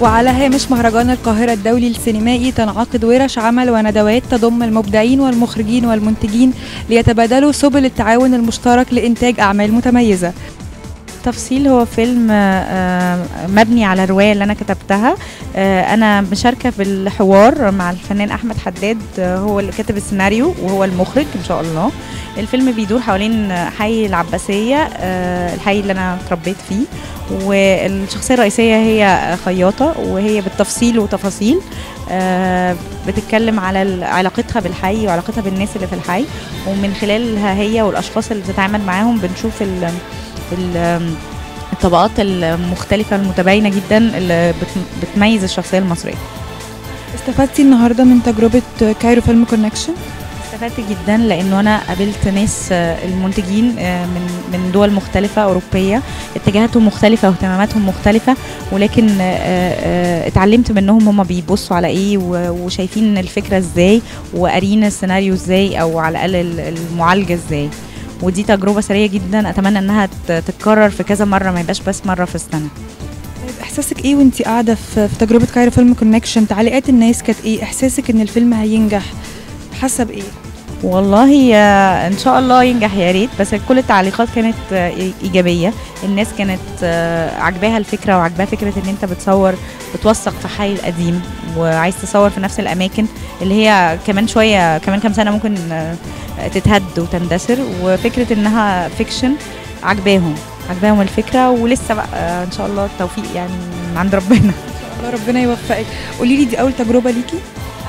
وعلى هامش مهرجان القاهرة الدولي السينمائي تنعقد ورش عمل وندوات تضم المبدعين والمخرجين والمنتجين ليتبادلوا سبل التعاون المشترك لإنتاج أعمال متميزة. تفصيل هو فيلم مبني على رواية اللي أنا كتبتها. أنا مشاركة في الحوار مع الفنان أحمد حداد، هو اللي كتب السيناريو وهو المخرج إن شاء الله. الفيلم بيدور حوالين حي العباسية، الحي اللي أنا اتربيت فيه، والشخصية الرئيسية هي خياطة، وهي بالتفصيل وتفاصيل بتتكلم على علاقتها بالحي وعلاقتها بالناس اللي في الحي، ومن خلالها هي والأشخاص اللي بتتعامل معاهم بنشوف الطبقات المختلفة المتباينة جدا اللي بتميز الشخصية المصرية. استفدتي النهاردة من تجربة كايرو فيلم كونكشن؟ استفدت جدا لأنه أنا قابلت ناس المنتجين من دول مختلفة أوروبية، اتجاهاتهم مختلفة واهتماماتهم مختلفة، ولكن اتعلمت منهم هما بيبصوا على ايه وشايفين الفكرة ازاي وقارين السيناريو ازاي، او على الأقل المعالجة ازاي. ودي تجربة سرية جدا، اتمنى انها تتكرر في كذا مرة، ما يبقاش بس مرة في السنة. احساسك ايه وانتي قاعدة في تجربة كايرو فيلم كونكشن؟ تعليقات الناس كانت ايه؟ احساسك ان الفيلم هينجح حاسة بايه؟ والله ان شاء الله ينجح يا ريت، بس كل التعليقات كانت ايجابيه. الناس كانت عجباها الفكره، وعجباها فكره ان انت بتوثق في حي القديم، وعايز تصور في نفس الاماكن اللي هي كمان شويه، كمان كام سنه ممكن تتهد وتندثر، وفكره انها فيكشن عجباهم الفكره. ولسه بقى ان شاء الله التوفيق يعني من عند ربنا. ان شاء الله ربنا يوفقك. قولي لي، دي اول تجربه ليكي؟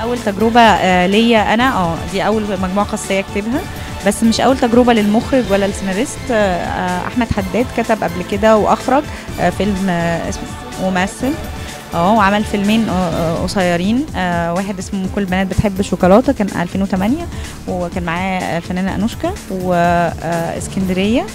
اول تجربه ليا انا، دي اول مجموعه قصيه اكتبها، بس مش اول تجربه للمخرج ولا السيناريست. احمد حداد كتب قبل كده واخرج فيلم اسمه ممثل، وعمل فيلمين قصيرين، واحد اسمه كل البنات بتحب الشوكولاته كان 2008، وكان معاه الفنانه انوشكا، واسكندريه